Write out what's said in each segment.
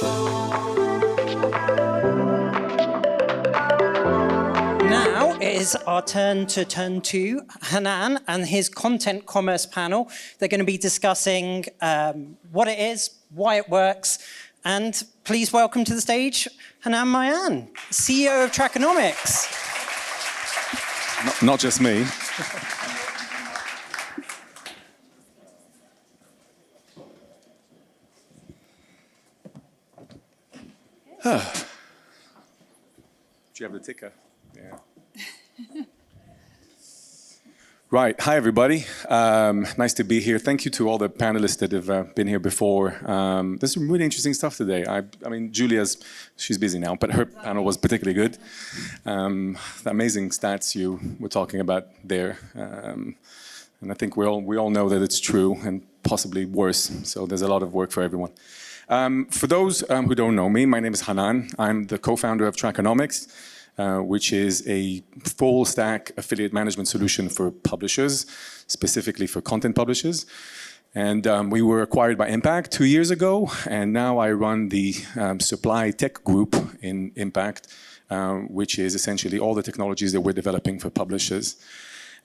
Now it is our turn to turn to Hanan and his content commerce panel. They're going to be discussing what it is, why it works, and please welcome to the stage Hanan Maayan, CEO of Trackonomics. Not just me. Do you have the ticker? Yeah. Right. Hi, everybody. Nice to be here. Thank you to all the panelists that have been here before. There's some really interesting stuff today. I mean, she's busy now, but her panel was particularly good. The amazing stats you were talking about there. And I think we all know that it's true and possibly worse. So there's a lot of work for everyone. For those who don't know me, my name is Hanan. I'm the co-founder of Trackonomics, which is a full-stack affiliate management solution for publishers, specifically for content publishers. And we were acquired by Impact 2 years ago, and now I run the supply tech group in Impact, which is essentially all the technologies that we're developing for publishers.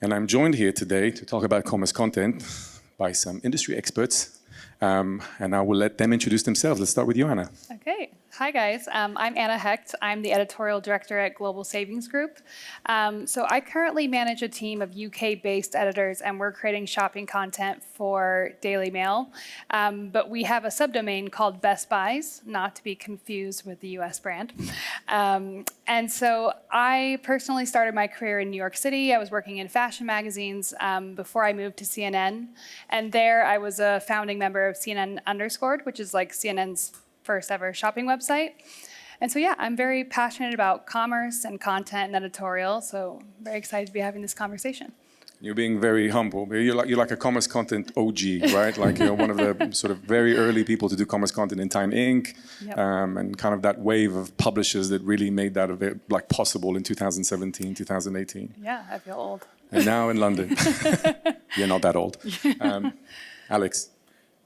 And I'm joined here today to talk about commerce content by some industry experts. And I will let them introduce themselves. Let's start with you, Anna. Okay. Hi, guys. I'm Anna Hecht. I'm the editorial director at Global Savings Group. So I currently manage a team of UK-based editors, and we're creating shopping content for Daily Mail. But we have a subdomain called Best Buys, not to be confused with the US brand. And so I personally started my career in New York City. I was working in fashion magazines before I moved to CNN. And there I was a founding member of CNN Underscored, which is like CNN's first ever shopping website. And so, yeah, I'm very passionate about commerce and content and editorial. So very excited to be having this conversation. You're being very humble. You're like a commerce content OG, right? Like you're one of the sort of very early people to do commerce content in Time Inc. Yep. And kind of that wave of publishers that really made that like possible in 2017, 2018. Yeah, I feel old. And now in London. You're not that old. Alex.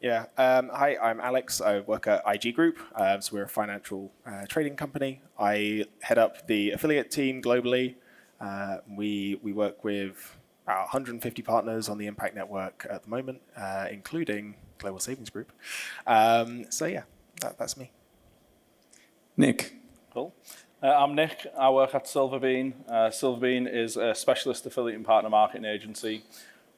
Yeah, hi, I'm Alex. I work at IG Group, so we're a financial trading company. I head up the affiliate team globally. We work with about 150 partners on the Impact Network at the moment, including Global Savings Group. So yeah, that's me. Nick. Cool. I'm Nick. I work at Silverbean. Silverbean is a specialist affiliate and partner marketing agency.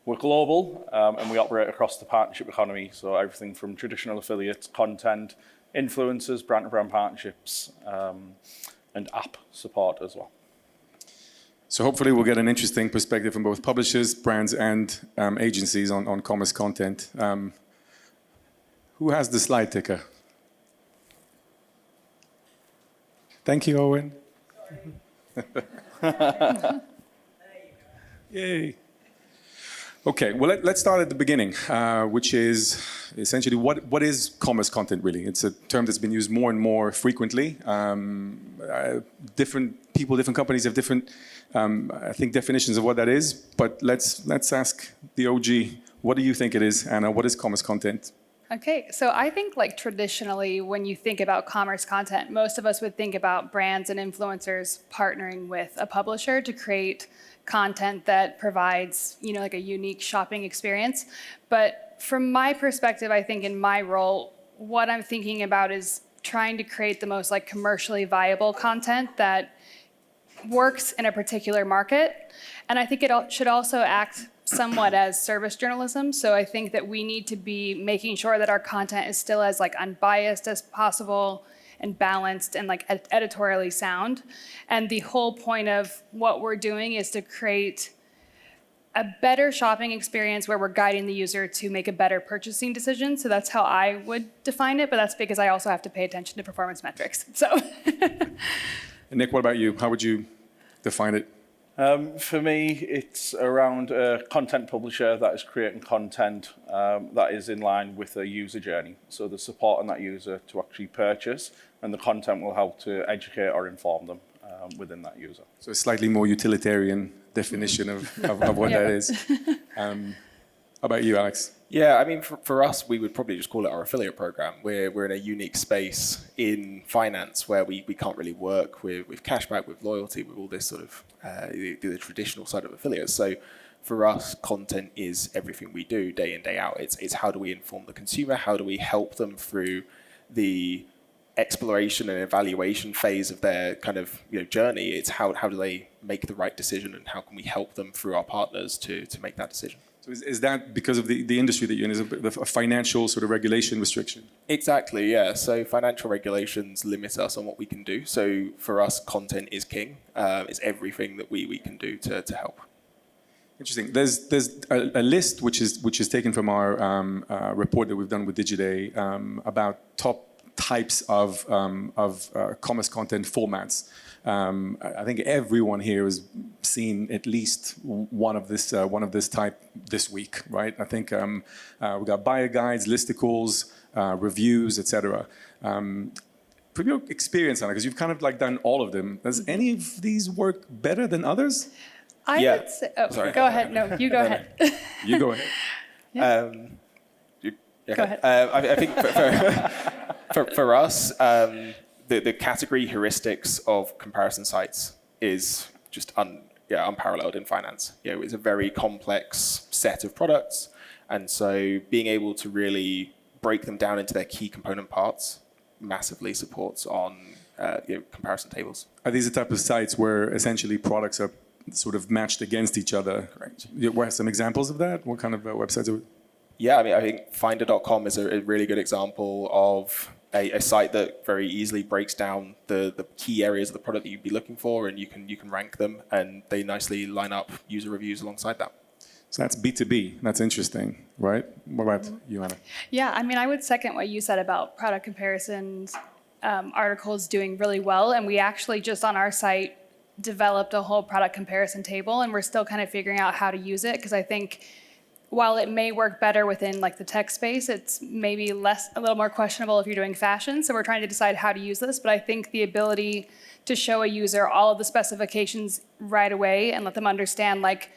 We're global, and we operate across the partnership economy, so everything from traditional affiliates, content, influencers, brand-to-brand partnerships, and app support as well. So hopefully we'll get an interesting perspective from both publishers, brands, and agencies on commerce content. Who has the slide ticker? Thank you, Owen. Yay. Okay, well, let's start at the beginning, which is essentially what is commerce content really? It's a term that's been used more and more frequently. Different people, different companies have different, I think, definitions of what that is. But let's ask the OG, what do you think it is, Anna? What is commerce content? Okay, so I think like traditionally when you think about commerce content, most of us would think about brands and influencers partnering with a publisher to create content that provides, like a unique shopping experience. But from my perspective, I think in my role, what I'm thinking about is trying to create the most like commercially viable content that works in a particular market. And I think it should also act somewhat as service journalism. So I think that we need to be making sure that our content is still as like unbiased as possible and balanced and like editorially sound. And the whole point of what we're doing is to create a better shopping experience where we're guiding the user to make a better purchasing decision. So that's how I would define it, but that's because I also have to pay attention to performance metrics. So. And Nick, what about you? How would you define it? For me, it's around a content publisher that is creating content that is in line with a user journey. So the support on that user to actually purchase, and the content will help to educate or inform them within that user. So a slightly more utilitarian definition of what that is. How about you, Alex? Yeah, I mean, for us, we would probably just call it our affiliate program. We're in a unique space in finance where we can't really work with cashback, with loyalty, with all this sort of the traditional side of affiliates. So for us, content is everything we do day in, day out. It's how do we inform the consumer? How do we help them through the exploration and evaluation phase of their kind of journey? It's how do they make the right decision, and how can we help them through our partners to make that decision? So is that because of the industry that you're in, is a financial sort of regulation restriction? Exactly, yeah. So financial regulations limit us on what we can do. So for us, content is king. It's everything that we can do to help. Interesting. There's a list which is taken from our report that we've done with Digiday about top types of commerce content formats. I think everyone here has seen at least one of this type this week, right? I think we got buyer guides, listicles, reviews, etc. From your experience, Anna, because you've kind of like done all of them, does any of these work better than others? I would say, Sorry. Go ahead. No, you go ahead. You go ahead. Go ahead. I think for us, the category heuristics of comparison sites is just unparalleled in finance. It's a very complex set of products, and so being able to really break them down into their key component parts massively supports on comparison tables. Are these the type of sites where essentially products are sort of matched against each other? Correct. What are some examples of that? What kind of websites are we? Yeah, I mean, I think Finder.com is a really good example of a site that very easily breaks down the key areas of the product that you'd be looking for, and you can rank them, and they nicely line up user reviews alongside that. So that's B2B. That's interesting, right? What about you, Anna? Yeah, I mean, I would second what you said about product comparisons articles doing really well. And we actually just on our site developed a whole product comparison table, and we're still kind of figuring out how to use it, because I think while it may work better within like the tech space, it's maybe a little more questionable if you're doing fashion. So we're trying to decide how to use this. But I think the ability to show a user all of the specifications right away and let them understand like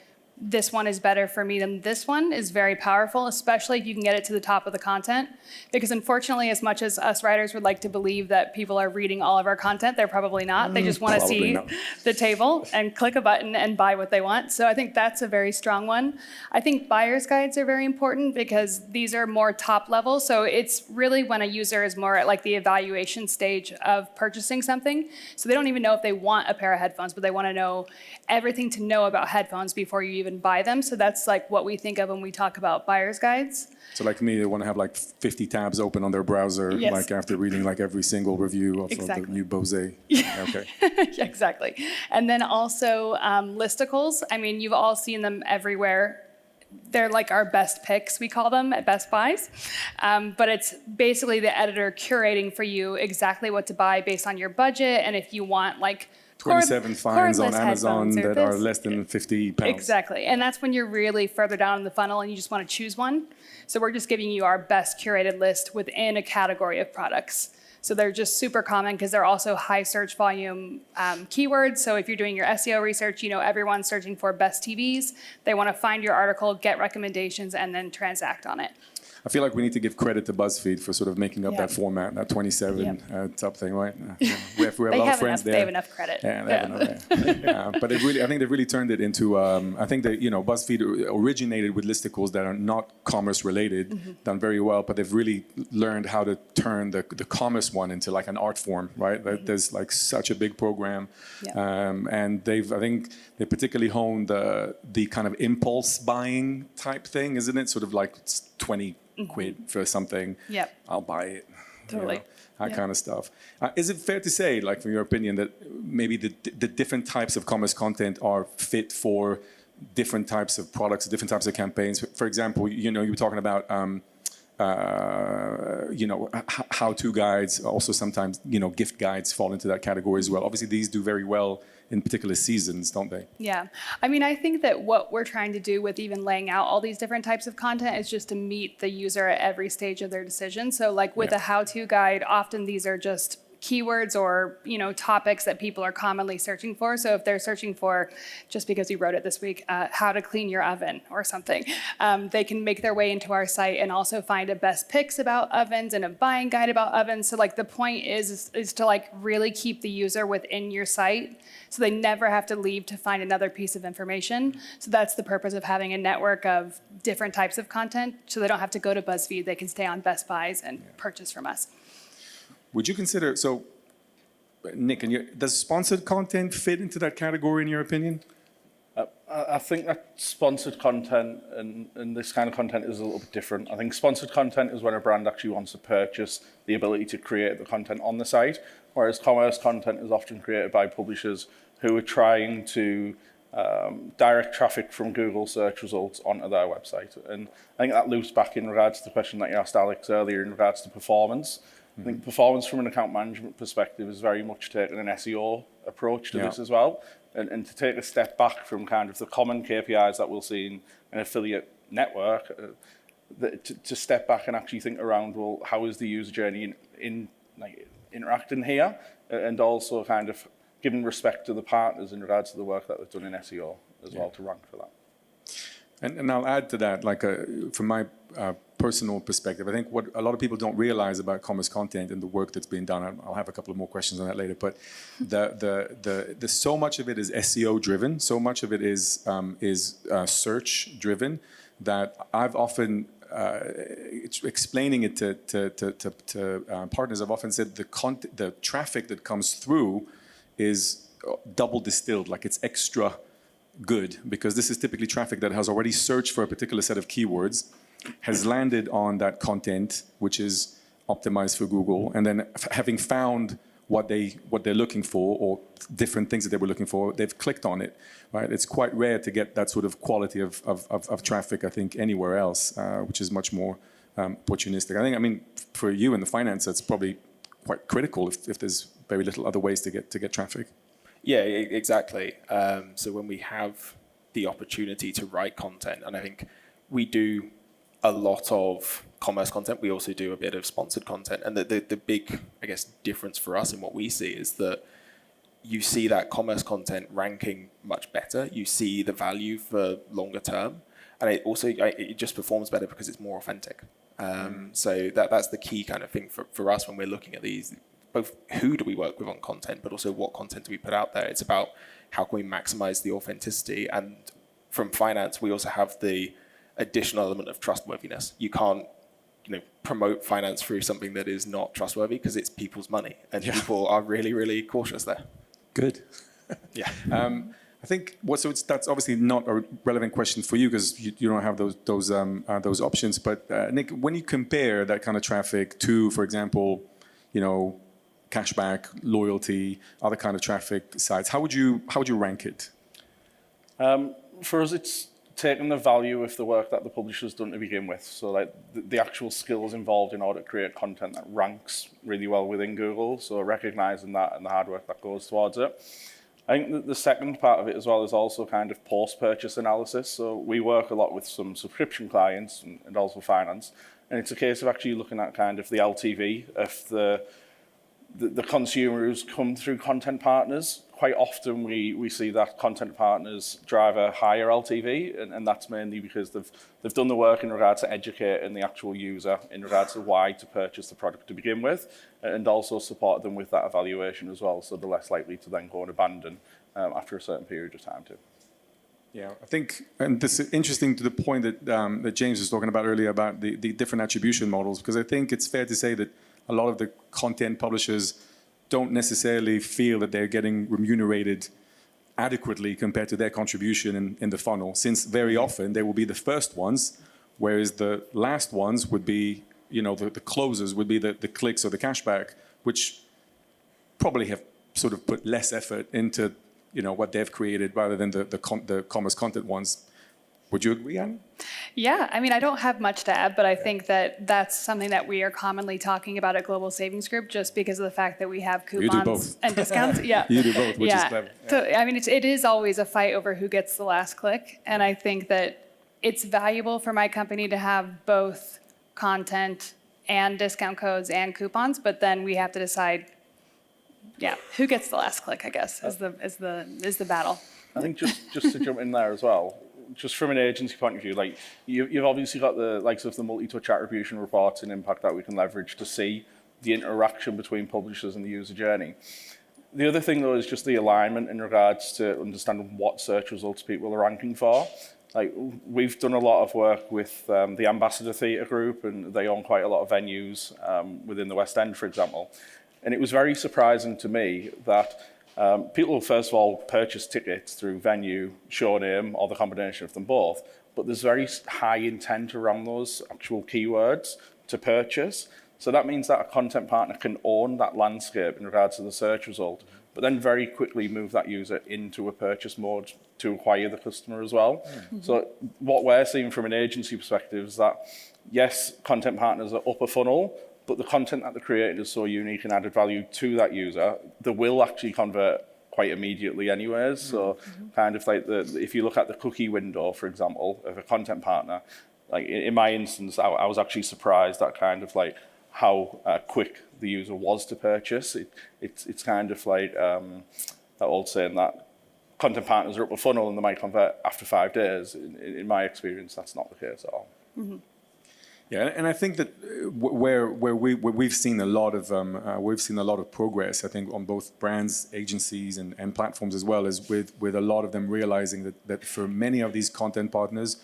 this one is better for me than this one is very powerful, especially if you can get it to the top of the content. Because unfortunately, as much as us writers would like to believe that people are reading all of our content, they're probably not. They just want to see the table and click a button and buy what they want. So I think that's a very strong one. I think buyer's guides are very important because these are more top level. So it's really when a user is more at like the evaluation stage of purchasing something. So they don't even know if they want a pair of headphones, but they want to know everything to know about headphones before you even buy them. So that's like what we think of when we talk about buyer's guides. So like me, they want to have like 50 tabs open on their browser, Yes. like after reading like every single review of Exactly. the new Bose. Okay. Yeah, exactly. And then also listicles. I mean, you've all seen them everywhere. They're like our best picks, we call them at Best Buys. But it's basically the editor curating for you exactly what to buy based on your budget. And if you want like 27 finds on cordless Amazon headphones or that are this. less than 50 pounds. Exactly. And that's when you're really further down in the funnel and you just want to choose one. So we're just giving you our best curated list within a category of products. So they're just super common because they're also high search volume keywords. So if you're doing your SEO research, you know everyone's searching for best TVs. They want to find your article, get recommendations, and then transact on it. I feel like we need to give credit to BuzzFeed for sort of making up that format, that 27 top thing, right? We have a lot of friends there. They have enough credit. Yeah, they have enough. But I think they've really turned it into. I think that BuzzFeed originated with listicles that are not commerce related, done very well. But they've really learned how to turn the commerce one into like an art form, right? There's like such a big program, and I think they particularly honed the kind of impulse buying type thing, isn't it? Sort of like 20 quid for something. Yep. I'll buy it. Totally. That kind of stuff. Is it fair to say, like from your opinion, that maybe the different types of commerce content are fit for different types of products, different types of campaigns? For example, you were talking about how-to guides. Also, sometimes gift guides fall into that category as well. Obviously, these do very well in particular seasons, don't they? Yeah. I mean, I think that what we're trying to do with even laying out all these different types of content is just to meet the user at every stage of their decision. So like with a how-to guide, often these are just keywords or topics that people are commonly searching for. So if they're searching for, just because we wrote it this week, how to clean your oven or something, they can make their way into our site and also find a best picks about ovens and a buying guide about ovens. So like the point is to like really keep the user within your site so they never have to leave to find another piece of information. So that's the purpose of having a network of different types of content, so they don't have to go to BuzzFeed. They can stay on Best Buys and purchase from us. Would you consider, so Nick, does sponsored content fit into that category in your opinion? I think that sponsored content and this kind of content is a little bit different. I think sponsored content is when a brand actually wants to purchase the ability to create the content on the site, whereas commerce content is often created by publishers who are trying to direct traffic from Google search results onto their website. And I think that loops back in regards to the question that you asked Alex earlier in regards to performance. I think performance from an account management perspective is very much taking an SEO approach to this as well. And to take a step back from kind of the common KPIs that we'll see in an affiliate network, to step back and actually think around, well, how is the user journey interacting here? And also kind of giving respect to the partners in regards to the work that they've done in SEO as well to rank for that. And I'll add to that, like from my personal perspective, I think what a lot of people don't realize about commerce content and the work that's being done, I'll have a couple of more questions on that later, but the so much of it is SEO driven, so much of it is search driven, that I've often, explaining it to partners, I've often said the traffic that comes through is double distilled, like it's extra good, because this is typically traffic that has already searched for a particular set of keywords, has landed on that content, which is optimized for Google, and then having found what they're looking for, or different things that they were looking for, they've clicked on it, right? It's quite rare to get that sort of quality of traffic, I think, anywhere else, which is much more opportunistic. I mean, for you in the finance, that's probably quite critical if there's very little other ways to get traffic. Yeah, exactly. So when we have the opportunity to write content, and I think we do a lot of commerce content, we also do a bit of sponsored content. And the big, I guess, difference for us in what we see is that you see that commerce content ranking much better. You see the value for longer term. And it just performs better because it's more authentic. So that's the key kind of thing for us when we're looking at these. Both who do we work with on content, but also what content do we put out there. It's about how can we maximize the authenticity. And from finance, we also have the additional element of trustworthiness. You can't promote finance through something that is not trustworthy because it's people's money. And people are really, really cautious there. Good. Yeah. I think that's obviously not a relevant question for you because you don't have those options. But Nick, when you compare that kind of traffic to, for example, cashback, loyalty, other kind of traffic sites, how would you rank it? For us, it's taking the value of the work that the publisher's done to begin with. So like the actual skills involved in order to create content that ranks really well within Google. So recognizing that and the hard work that goes towards it. I think that the second part of it as well is also kind of post-purchase analysis. So we work a lot with some subscription clients and also finance. And it's a case of actually looking at kind of the LTV of the consumer who's come through content partners. Quite often we see that content partners drive a higher LTV, and that's mainly because they've done the work in regards to educating the actual user in regards to why to purchase the product to begin with, and also support them with that evaluation as well, so they're less likely to then go and abandon after a certain period of time too. Yeah, I think, and this is interesting to the point that James was talking about earlier about the different attribution models, because I think it's fair to say that a lot of the content publishers don't necessarily feel that they're getting remunerated adequately compared to their contribution in the funnel, since very often they will be the first ones, whereas the last ones would be, the closers would be the clicks or the cashback, which probably have sort of put less effort into what they've created rather than the commerce content ones. Would you agree, Anne? Yeah, I mean, I don't have much to add, but I think that that's something that we are commonly talking about at Global Savings Group, just because of the fact that we have coupons and discounts. Yeah, you do both, which is clever. Yeah. So, I mean, it is always a fight over who gets the last click, and I think that it's valuable for my company to have both content and discount codes and coupons, but then we have to decide yeah, who gets the last click, I guess, is the battle. I think just to jump in there as well, just from an agency point of view, like you've obviously got the likes of the multi-touch attribution reports and impact that we can leverage to see the interaction between publishers and the user journey. The other thing though is just the alignment in regards to understanding what search results people are ranking for. Like we've done a lot of work with the Ambassador Theatre Group, and they own quite a lot of venues within the West End, for example. And it was very surprising to me that people, first of all, purchase tickets through venue, show name, or the combination of them both. But there's very high intent around those actual keywords to purchase. So that means that a content partner can own that landscape in regards to the search result, but then very quickly move that user into a purchase mode to acquire the customer as well. Mm-hmm. So what we're seeing from an agency perspective is that, yes, content partners are upper funnel, but the content that they're creating is so unique and added value to that user, they will actually convert quite immediately anyways. So kind of like if you look at the cookie window, for example, of a content partner, like in my instance, I was actually surprised at kind of like how quick the user was to purchase. It's kind of like that old saying that content partners are up a funnel and they might convert after 5 days. In my experience, that's not the case at all. Mm-hmm. Yeah, and I think that where we've seen a lot of progress, I think, on both brands, agencies, and platforms as well, is with a lot of them realizing that for many of these content partners,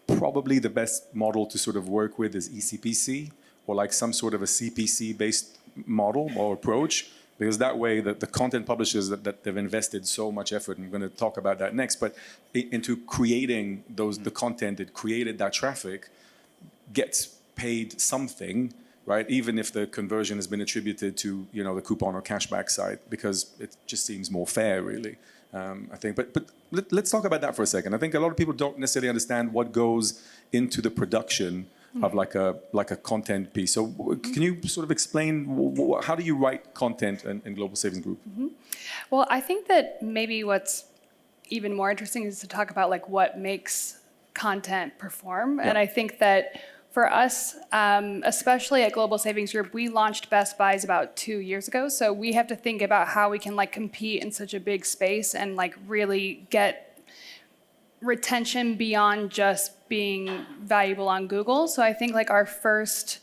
probably the best model to sort of work with is ECPC, or like some sort of a CPC-based model or approach, because that way the content publishers that they've invested so much effort, and we're going to talk about that next, but into creating the content that created that traffic, gets paid something, right? Even if the conversion has been attributed to the coupon or cashback side, because it just seems more fair, really. I think, but let's talk about that for a second. I think a lot of people don't necessarily understand what goes into the production of like a content piece. So can you sort of explain how do you write content in Global Savings Group? Mm-hmm. Well, I think that maybe what's even more interesting is to talk about like what makes content perform. Yeah. And I think that for us, especially at Global Savings Group, we launched Best Buys about 2 years ago. So we have to think about how we can like compete in such a big space and like really get retention beyond just being valuable on Google. So I think like our first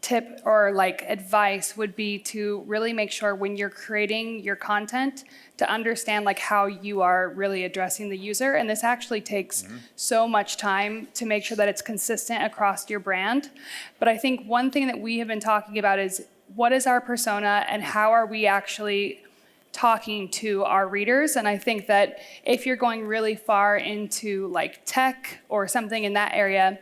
tip or like advice would be to really make sure when you're creating your content to understand like how you are really addressing the user. And this actually takes so much time to make sure that it's consistent across your brand. But I think one thing that we have been talking about is what is our persona and how are we actually talking to our readers. And I think that if you're going really far into like tech or something in that area,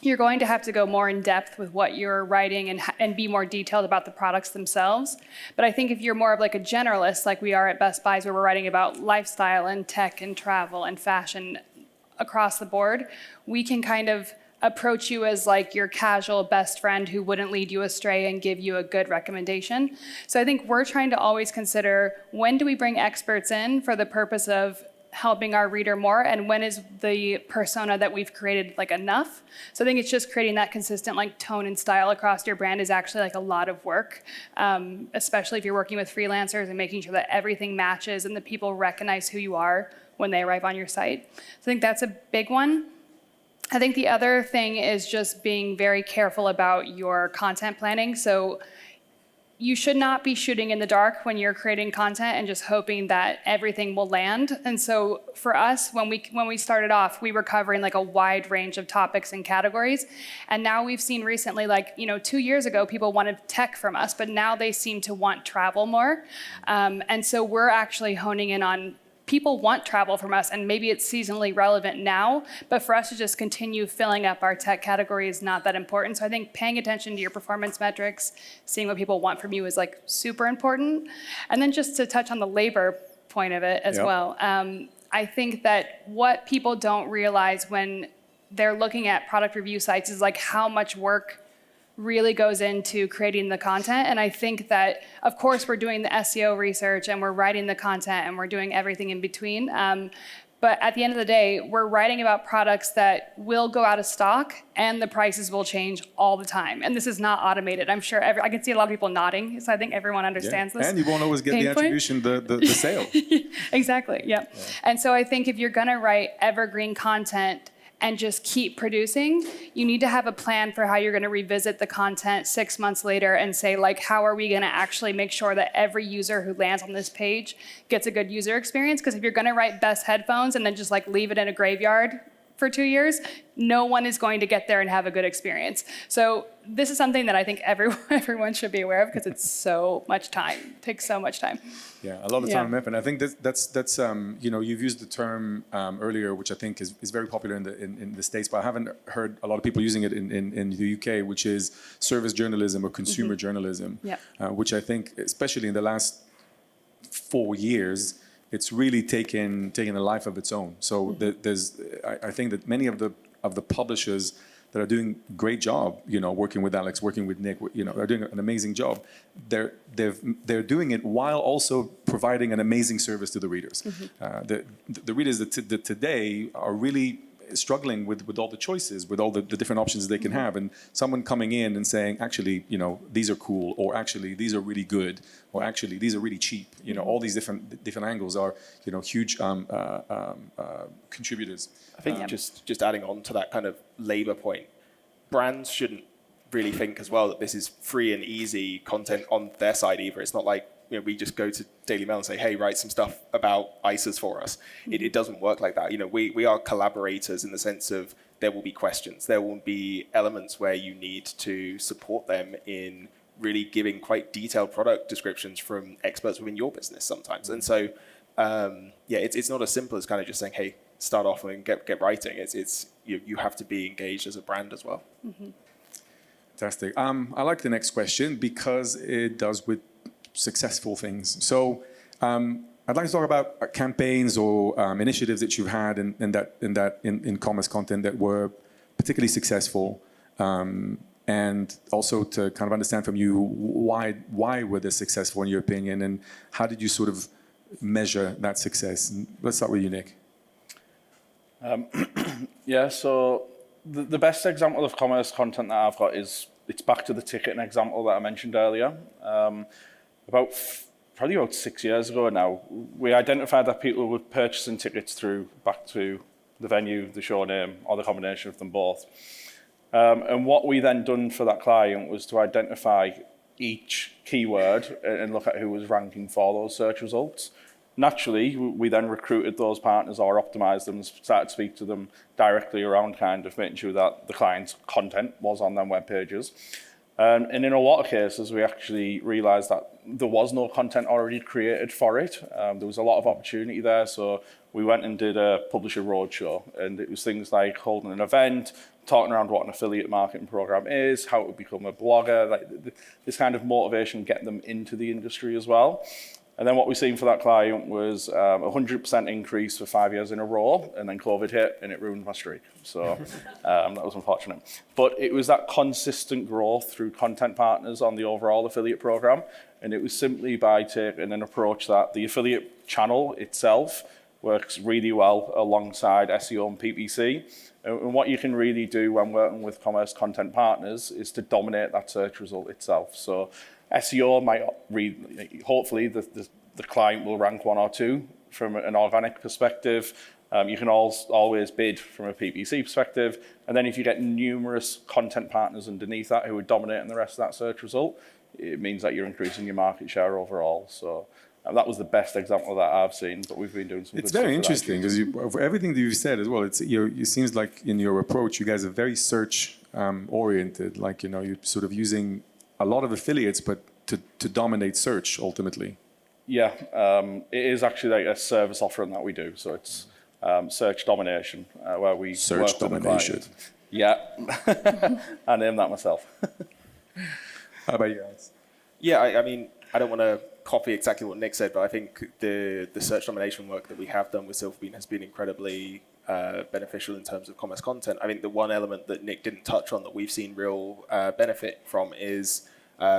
you're going to have to go more in depth with what you're writing and be more detailed about the products themselves. But I think if you're more of like a generalist, like we are at Best Buys, where we're writing about lifestyle and tech and travel and fashion across the board, we can kind of approach you as like your casual best friend who wouldn't lead you astray and give you a good recommendation. So I think we're trying to always consider, when do we bring experts in for the purpose of helping our reader more, and when is the persona that we've created like enough? So I think it's just creating that consistent like tone and style across your brand is actually like a lot of work, especially if you're working with freelancers and making sure that everything matches and the people recognize who you are when they arrive on your site. So I think that's a big one. I think the other thing is just being very careful about your content planning. So you should not be shooting in the dark when you're creating content and just hoping that everything will land. And so for us, when we started off, we were covering like a wide range of topics and categories. And now we've seen recently, like, 2 years ago, people wanted tech from us, but now they seem to want travel more. And so we're actually honing in on people want travel from us, and maybe it's seasonally relevant now, but for us to just continue filling up our tech category is not that important. So I think paying attention to your performance metrics, seeing what people want from you is like super important. And then just to touch on the labor point of it as well, I think that what people don't realize when they're looking at product review sites is like how much work really goes into creating the content. And I think that, of course, we're doing the SEO research and we're writing the content and we're doing everything in between. But at the end of the day, we're writing about products that will go out of stock and the prices will change all the time. And this is not automated. I'm sure I can see a lot of people nodding, so I think everyone understands this. And you won't always get the pain point. attribution, the sale. Exactly, yeah. And so I think if you're gonna write evergreen content and just keep producing, you need to have a plan for how you're gonna revisit the content 6 months later and say, like, how are we gonna actually make sure that every user who lands on this page gets a good user experience? Because if you're gonna write best headphones and then just like leave it in a graveyard for 2 years, no one is going to get there and have a good experience. So this is something that I think everyone should be aware of because it's so much time, it takes so much time. Yeah, a lot of time and effort. And I think that's you know, you've used the term earlier, which I think is very popular in the States, but I haven't heard a lot of people using it in the UK, which is service journalism or consumer journalism, which I think, especially in the last 4 years, it's really taken a life of its own. So I think that many of the publishers that are doing a great job, you know, working with Alex, working with Nick, you know, they're doing an amazing job. They're doing it while also providing an amazing service to the readers. The readers that today are really struggling with all the choices, with all the different options they can have, and someone coming in and saying, actually, you know, these are cool, or actually these are really good, or actually these are really cheap. You know, all these different angles are, you know, huge contributors. I think just adding on to that kind of labor point, brands shouldn't really think as well that this is free and easy content on their side either. It's not like, you know, we just go to Daily Mail and say, hey, write some stuff about ISAs for us. It doesn't work like that. You know, we are collaborators in the sense of there will be questions. There will be elements where you need to support them in really giving quite detailed product descriptions from experts within your business sometimes. And so, it's not as simple as kind of just saying, hey, start off and get writing. It's you have to be engaged as a brand as well. Fantastic. I like the next question because it does with successful things. So I'd like to talk about campaigns or initiatives that you've had in commerce content that were particularly successful, and also to kind of understand from you why were they successful in your opinion, and how did you sort of measure that success? Let's start with you, Nick. So the best example of commerce content that I've got it's back to the ticketing example that I mentioned earlier. Probably about 6 years ago now, we identified that people were purchasing tickets back to the venue, the show name, or the combination of them both. And what we then done for that client was to identify each keyword and look at who was ranking for those search results. Naturally, we then recruited those partners or optimized them and started to speak to them directly around kind of making sure that the client's content was on their web pages. And in a lot of cases, we actually realized that there was no content already created for it. There was a lot of opportunity there. So we went and did a publisher roadshow. And it was things like holding an event, talking around what an affiliate marketing program is, how it would become a blogger, like this kind of motivation, getting them into the industry as well. And then what we've seen for that client was 100% increase for 5 years in a row, and then COVID hit and it ruined my streak. So that was unfortunate. But it was that consistent growth through content partners on the overall affiliate program. And it was simply by taking an approach that the affiliate channel itself works really well alongside SEO and PPC. And what you can really do when working with commerce content partners is to dominate that search result itself. So SEO might hopefully the client will rank 1 or 2 from an organic perspective. You can always bid from a PPC perspective. And then if you get numerous content partners underneath that who are dominating the rest of that search result, it means that you're increasing your market share overall. So that was the best example that I've seen, but we've been doing some good stuff. It's very interesting because for everything that you've said as well, it seems like in your approach, you guys are very search oriented. Like, you know, you're sort of using a lot of affiliates, but to dominate search ultimately. Yeah, it is actually like a service offering that we do. So it's search domination, where we search domination. Yeah, I named that myself. How about you guys? Yeah, I mean, I don't want to copy exactly what Nick said, but I think the search domination work that we have done with Silverbean has been incredibly beneficial in terms of commerce content. I think the one element that Nick didn't touch on that we've seen real benefit from is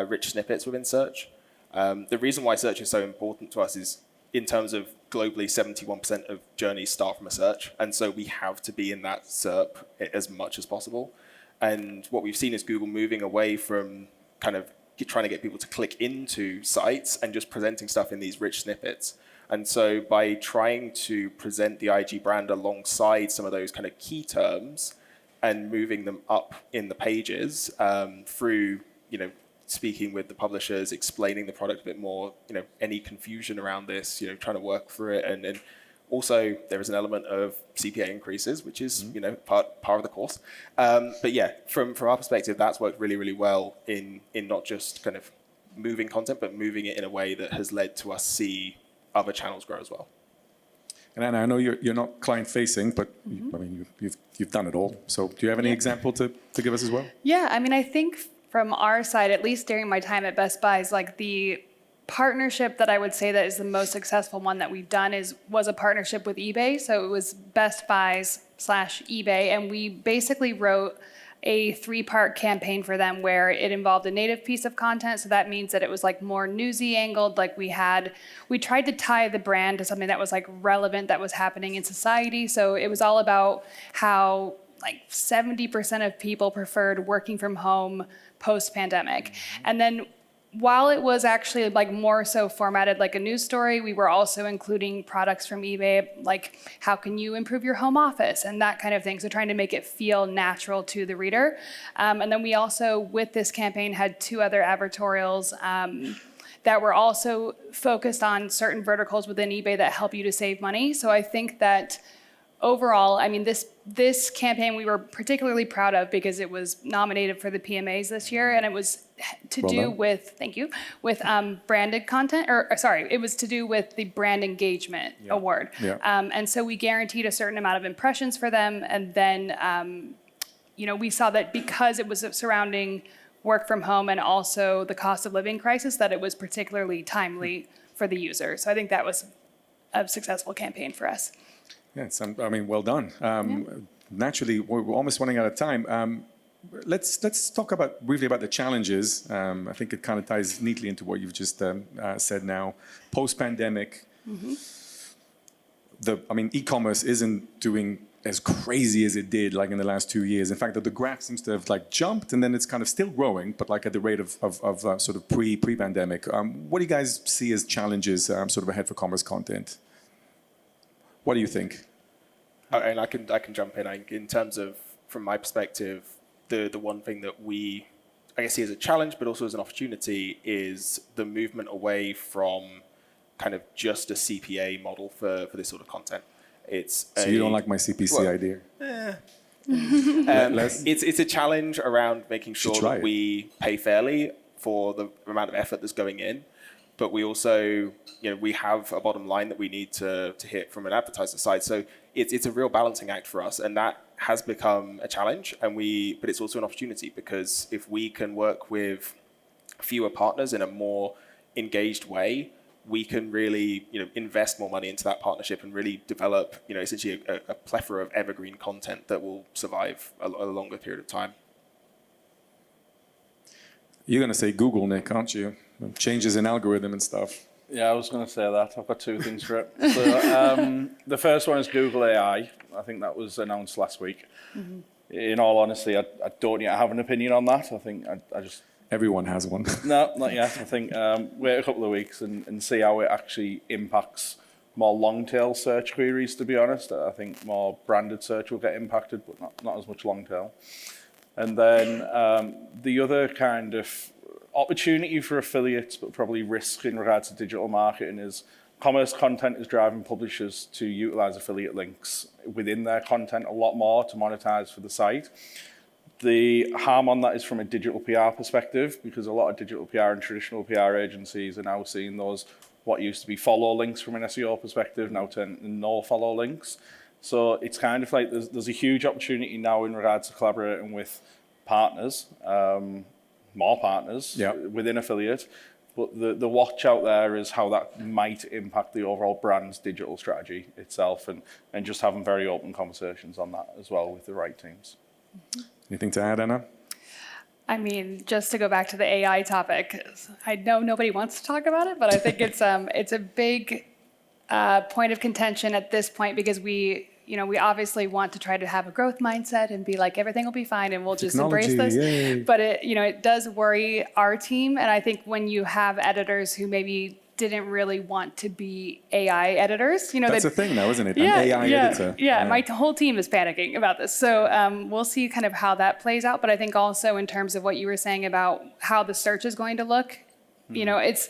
rich snippets within search. The reason why search is so important to us is in terms of globally, 71% of journeys start from a search. And so we have to be in that SERP as much as possible. And what we've seen is Google moving away from kind of trying to get people to click into sites and just presenting stuff in these rich snippets. And so by trying to present the IG brand alongside some of those kind of key terms and moving them up in the pages through, speaking with the publishers, explaining the product a bit more, any confusion around this, trying to work through it. And also there is an element of CPA increases, which is, part of the course. But yeah, from our perspective, that's worked really, really well in not just kind of moving content, but moving it in a way that has led to us see other channels grow as well. And Anna, I know you're not client-facing, but I mean, you've done it all. So do you have any example to give us as well? Yeah, I mean, I think from our side, at least during my time at Best Buy, is like the partnership that I would say that is the most successful one that we've done was a partnership with eBay. So it was Best Buy's /eBay, and we basically wrote a 3-part campaign for them where it involved a native piece of content. So that means that it was like more newsy angled. Like we tried to tie the brand to something that was like relevant that was happening in society. So it was all about how like 70% of people preferred working from home post-pandemic. And then while it was actually like more so formatted like a news story, we were also including products from eBay, like how can you improve your home office and that kind of thing. So trying to make it feel natural to the reader. And then we also, with this campaign, had 2 other advertorials that were also focused on certain verticals within eBay that help you to save money. So I think that overall, I mean, this campaign we were particularly proud of because it was nominated for the PMAs this year, and it was to do with, with branded content, it was to do with the brand engagement award. Yeah. And so we guaranteed a certain amount of impressions for them, and then, we saw that because it was surrounding work from home and also the cost of living crisis, that it was particularly timely for the user. So I think that was a successful campaign for us. Yes, I mean, well done. Naturally, we're almost running out of time. Let's talk briefly about the challenges. I think it kind of ties neatly into what you've just said now. Post-pandemic, e-commerce isn't doing as crazy as it did like in the last 2 years. In fact, the graph seems to have like jumped, and then it's kind of still growing, but like at the rate of sort of pre-pandemic. What do you guys see as challenges sort of ahead for commerce content? What do you think? And I can jump in. In terms of, from my perspective, the one thing that we, I guess, see as a challenge, but also as an opportunity, is the movement away from kind of just a CPA model for this sort of content. You don't like my CPC idea? It's a challenge around making sure that we pay fairly for the amount of effort that's going in. But we also, we have a bottom line that we need to hit from an advertiser side. So it's a real balancing act for us, and that has become a challenge. But it's also an opportunity, because if we can work with fewer partners in a more engaged way, we can really, invest more money into that partnership and really develop, essentially a plethora of evergreen content that will survive a longer period of time. You're going to say Google, Nick, aren't you? Changes in algorithm and stuff. Yeah, I was going to say that. I've got 2 things for it. So, the first one is Google AI. I think that was announced last week. In all honesty, I don't yet have an opinion on that. I think I just... Everyone has one. No, not yet. I think wait a couple of weeks and see how it actually impacts more long-tail search queries, to be honest. I think more branded search will get impacted, but not as much long-tail. And then the other kind of opportunity for affiliates, but probably risk in regards to digital marketing, is commerce content is driving publishers to utilize affiliate links within their content a lot more to monetize for the site. The harm on that is from a digital PR perspective, because a lot of digital PR and traditional PR agencies are now seeing those, what used to be follow links from an SEO perspective, now turn into no follow links. So it's kind of like there's a huge opportunity now in regards to collaborating with partners, more partners within affiliate. But the watch out there is how that might impact the overall brand's digital strategy itself, and just having very open conversations on that as well with the right teams. Anything to add, Anna? I mean, just to go back to the AI topic, I know nobody wants to talk about it, but I think it's a big point of contention at this point because we obviously want to try to have a growth mindset and be like, everything will be fine and we'll just embrace this. Yay. But it does worry our team. And I think when you have editors who maybe didn't really want to be AI editors, That's a thing now, isn't it? Yeah, An AI editor. Yeah, my whole team is panicking about this. So we'll see kind of how that plays out. But I think also in terms of what you were saying about how the search is going to look, it's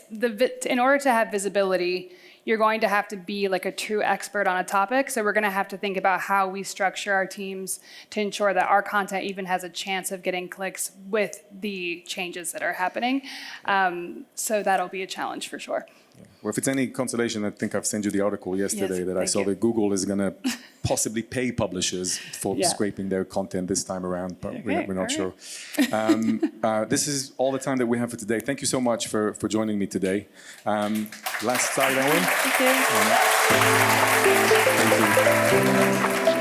in order to have visibility, you're going to have to be like a true expert on a topic. So we're going to have to think about how we structure our teams to ensure that our content even has a chance of getting clicks with the changes that are happening. So that'll be a challenge for sure. Well, if it's any consolation, I think I've sent you the article yesterday that I saw that Google is going to possibly pay publishers for scraping their content this time around, but we're not sure. This is all the time that we have for today. Thank you so much for joining me today. Last slide, Owen. Thank you. Thank you.